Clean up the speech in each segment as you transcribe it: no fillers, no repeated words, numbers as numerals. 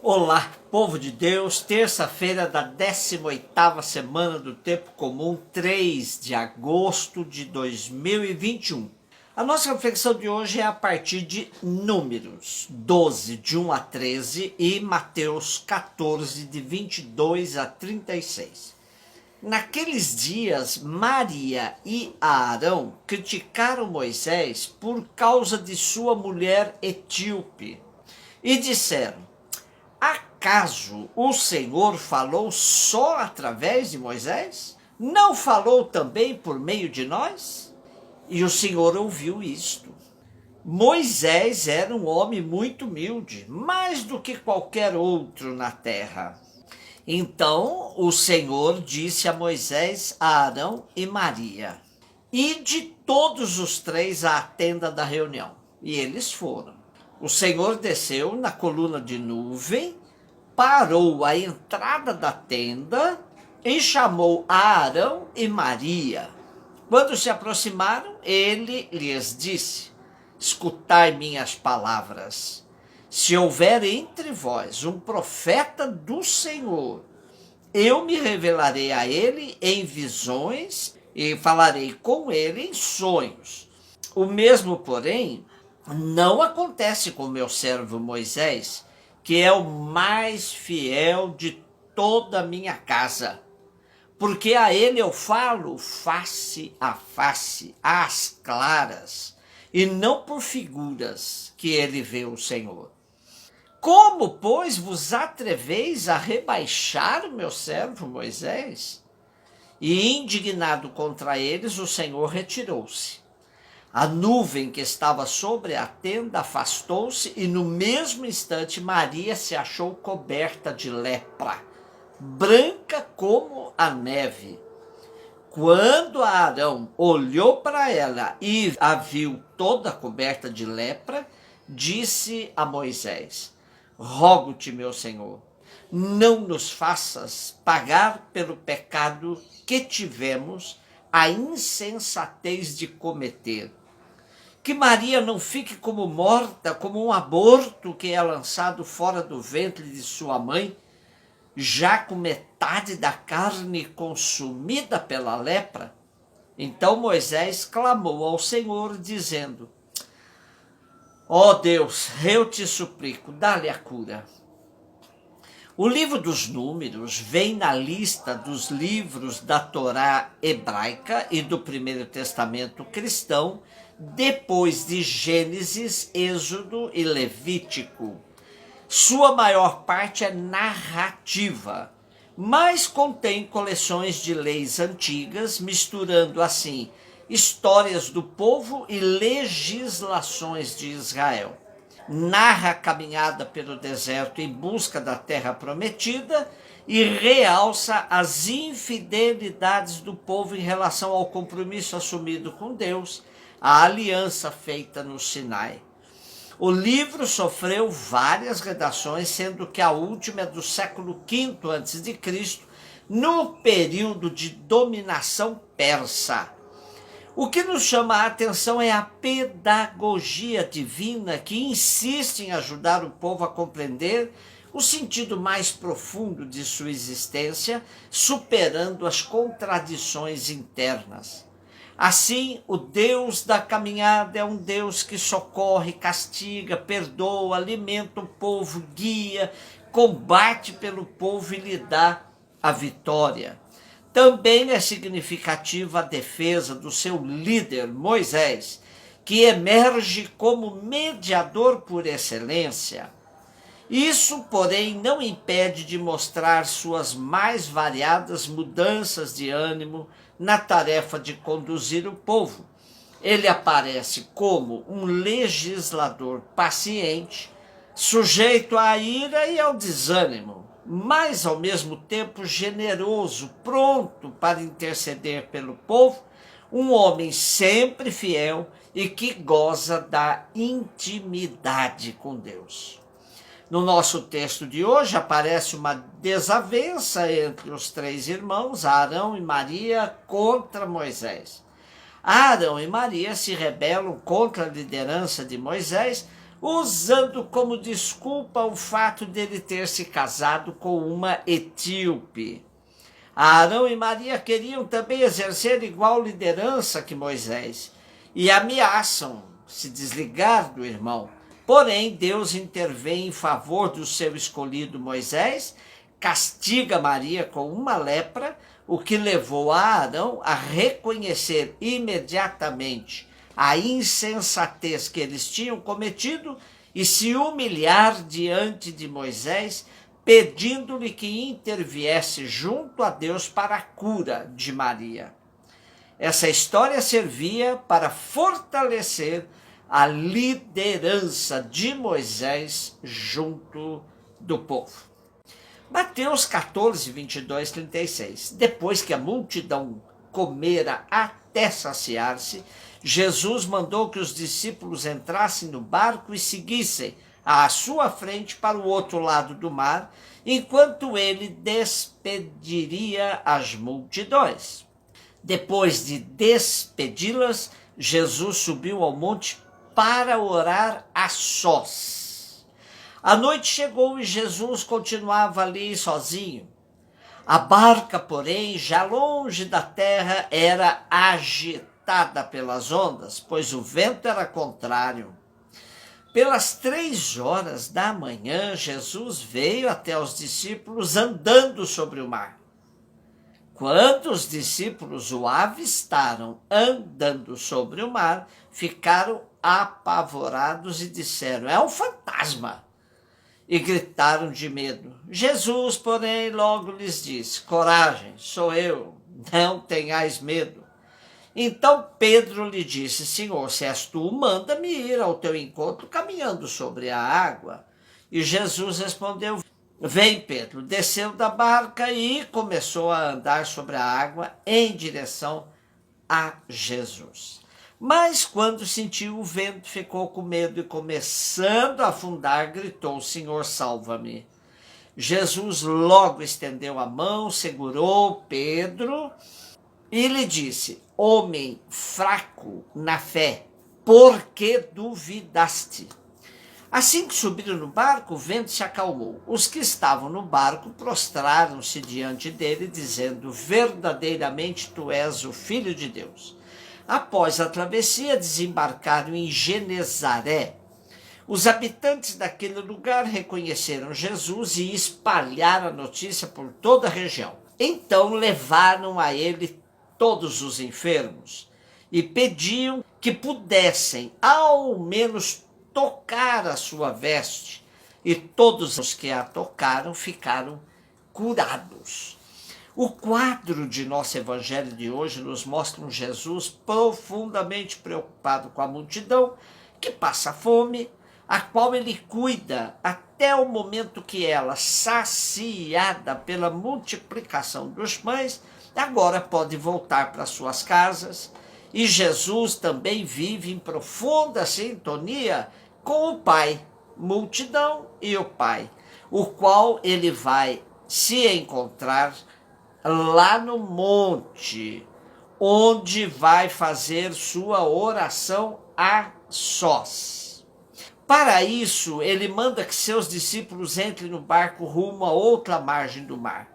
Olá, povo de Deus, terça-feira da 18ª semana do Tempo Comum, 3 de agosto de 2021. A nossa reflexão de hoje é a partir de Números 12, de 1 a 13 e Mateus 14, de 22 a 36. Naqueles dias, Maria e Arão criticaram Moisés por causa de sua mulher etíope e disseram: acaso o Senhor falou só através de Moisés? Não falou também por meio de nós? E o Senhor ouviu isto. Moisés era um homem muito humilde, mais do que qualquer outro na terra. Então o Senhor disse a Moisés, a Arão e Maria: ide todos os três à tenda da reunião. E eles foram. O Senhor desceu na coluna de nuvem, parou à entrada da tenda e chamou Arão e Maria. Quando se aproximaram, ele lhes disse: escutai minhas palavras. Se houver entre vós um profeta do Senhor, eu me revelarei a ele em visões e falarei com ele em sonhos. O mesmo, porém, não acontece com meu servo Moisés, que é o mais fiel de toda a minha casa. Porque a ele eu falo face a face, às claras, e não por figuras que ele vê o Senhor. Como, pois, vos atreveis a rebaixar o meu servo Moisés? E indignado contra eles, o Senhor retirou-se. A nuvem que estava sobre a tenda afastou-se e no mesmo instante Maria se achou coberta de lepra, branca como a neve. Quando Arão olhou para ela e a viu toda coberta de lepra, disse a Moisés: rogo-te, meu Senhor, não nos faças pagar pelo pecado que tivemos a insensatez de cometer. Que Maria não fique como morta, como um aborto que é lançado fora do ventre de sua mãe, já com metade da carne consumida pela lepra. Então Moisés clamou ao Senhor, dizendo: ó Deus, eu te suplico, dá-lhe a cura. O livro dos Números vem na lista dos livros da Torá hebraica e do Primeiro Testamento cristão, depois de Gênesis, Êxodo e Levítico. Sua maior parte é narrativa, mas contém coleções de leis antigas, misturando assim histórias do povo e legislações de Israel. Narra a caminhada pelo deserto em busca da terra prometida e realça as infidelidades do povo em relação ao compromisso assumido com Deus, a aliança feita no Sinai. O livro sofreu várias redações, sendo que a última é do século V a.C., no período de dominação persa. O que nos chama a atenção é a pedagogia divina que insiste em ajudar o povo a compreender o sentido mais profundo de sua existência, superando as contradições internas. Assim, o Deus da caminhada é um Deus que socorre, castiga, perdoa, alimenta o povo, guia, combate pelo povo e lhe dá a vitória. Também é significativa a defesa do seu líder, Moisés, que emerge como mediador por excelência. Isso, porém, não impede de mostrar suas mais variadas mudanças de ânimo na tarefa de conduzir o povo. Ele aparece como um legislador paciente, sujeito à ira e ao desânimo, mas ao mesmo tempo generoso, pronto para interceder pelo povo, um homem sempre fiel e que goza da intimidade com Deus. No nosso texto de hoje aparece uma desavença entre os três irmãos, Arão e Maria, contra Moisés. Arão e Maria se rebelam contra a liderança de Moisés, usando como desculpa o fato dele ter se casado com uma etíope. Arão e Maria queriam também exercer igual liderança que Moisés e ameaçam se desligar do irmão. Porém, Deus intervém em favor do seu escolhido Moisés, castiga Maria com uma lepra, o que levou a Arão a reconhecer imediatamente a insensatez que eles tinham cometido e se humilhar diante de Moisés, pedindo-lhe que interviesse junto a Deus para a cura de Maria. Essa história servia para fortalecer a liderança de Moisés junto do povo. Mateus 14, 22, 36. Depois que a multidão comera até saciar-se, Jesus mandou que os discípulos entrassem no barco e seguissem à sua frente para o outro lado do mar, enquanto ele despediria as multidões. Depois de despedi-las, Jesus subiu ao monte para orar a sós. A noite chegou e Jesus continuava ali sozinho. A barca, porém, já longe da terra, era agitada pelas ondas, pois o vento era contrário. Pelas 3 horas da manhã, Jesus veio até os discípulos andando sobre o mar. Quando os discípulos o avistaram andando sobre o mar, ficaram apavorados e disseram: é um fantasma! E gritaram de medo. Jesus, porém, logo lhes disse: coragem, sou eu, não tenhais medo. Então Pedro lhe disse: Senhor, se és tu, manda-me ir ao teu encontro caminhando sobre a água. E Jesus respondeu: vem, Pedro. Desceu da barca e começou a andar sobre a água em direção a Jesus. Mas quando sentiu o vento, ficou com medo e, começando a afundar, gritou: Senhor, salva-me. Jesus logo estendeu a mão, segurou Pedro e lhe disse: homem fraco na fé, por que duvidaste? Assim que subiram no barco, o vento se acalmou. Os que estavam no barco prostraram-se diante dele, dizendo: verdadeiramente tu és o Filho de Deus. Após a travessia, desembarcaram em Genezaré. Os habitantes daquele lugar reconheceram Jesus e espalharam a notícia por toda a região. Então levaram a ele todos os enfermos e pediam que pudessem ao menos tocar a sua veste, e todos os que a tocaram ficaram curados. O quadro de nosso evangelho de hoje nos mostra um Jesus profundamente preocupado com a multidão que passa fome, a qual ele cuida até o momento que ela, saciada pela multiplicação dos pães, agora pode voltar para suas casas. E Jesus também vive em profunda sintonia com o Pai, multidão e o Pai, o qual ele vai se encontrar lá no monte, onde vai fazer sua oração a sós. Para isso, ele manda que seus discípulos entrem no barco rumo a outra margem do mar.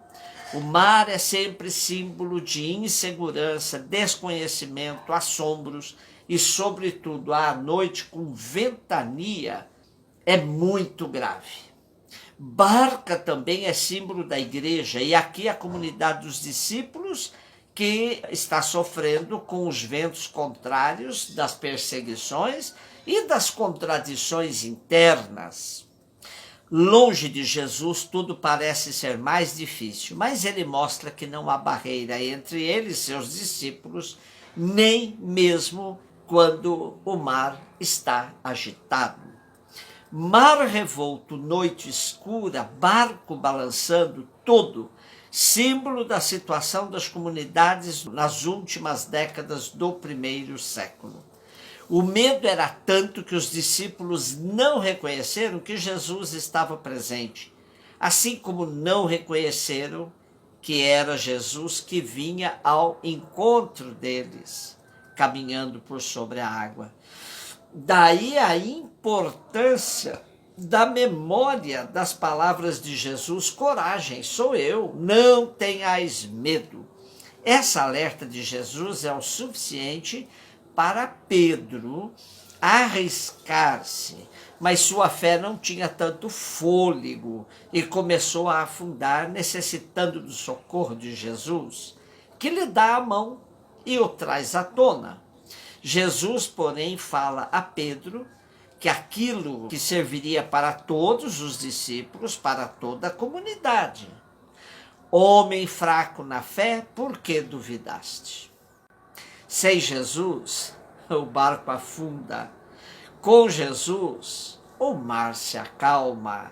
O mar é sempre símbolo de insegurança, desconhecimento, assombros e, sobretudo, à noite com ventania, é muito grave. Barca também é símbolo da igreja, e aqui a comunidade dos discípulos que está sofrendo com os ventos contrários das perseguições e das contradições internas. Longe de Jesus, tudo parece ser mais difícil, mas ele mostra que não há barreira entre ele e seus discípulos, nem mesmo quando o mar está agitado. Mar revolto, noite escura, barco balançando, tudo símbolo da situação das comunidades nas últimas décadas do primeiro século. O medo era tanto que os discípulos não reconheceram que Jesus estava presente, assim como não reconheceram que era Jesus que vinha ao encontro deles, caminhando por sobre a água. Daí a importância da memória das palavras de Jesus: coragem, sou eu, não tenhais medo. Essa alerta de Jesus é o suficiente para Pedro arriscar-se, mas sua fé não tinha tanto fôlego e começou a afundar, necessitando do socorro de Jesus, que lhe dá a mão e o traz à tona. Jesus, porém, fala a Pedro que aquilo que serviria para todos os discípulos, para toda a comunidade. Homem fraco na fé, por que duvidaste? Sem Jesus, o barco afunda. Com Jesus, o mar se acalma.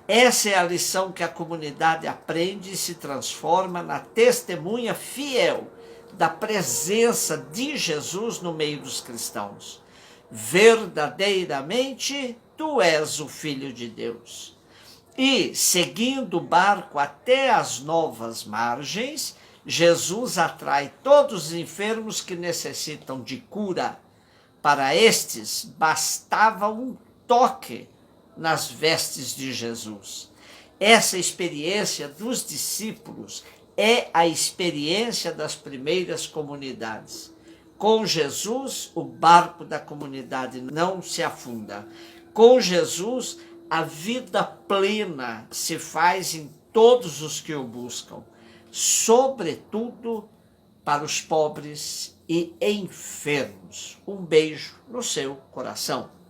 Essa é a lição que a comunidade aprende e se transforma na testemunha fiel da presença de Jesus no meio dos cristãos. Verdadeiramente, tu és o Filho de Deus. E, seguindo o barco até as novas margens, Jesus atrai todos os enfermos que necessitam de cura. Para estes, bastava um toque nas vestes de Jesus. Essa experiência dos discípulos é a experiência das primeiras comunidades. Com Jesus, o barco da comunidade não se afunda. Com Jesus, a vida plena se faz em todos os que o buscam, sobretudo para os pobres e enfermos. Um beijo no seu coração.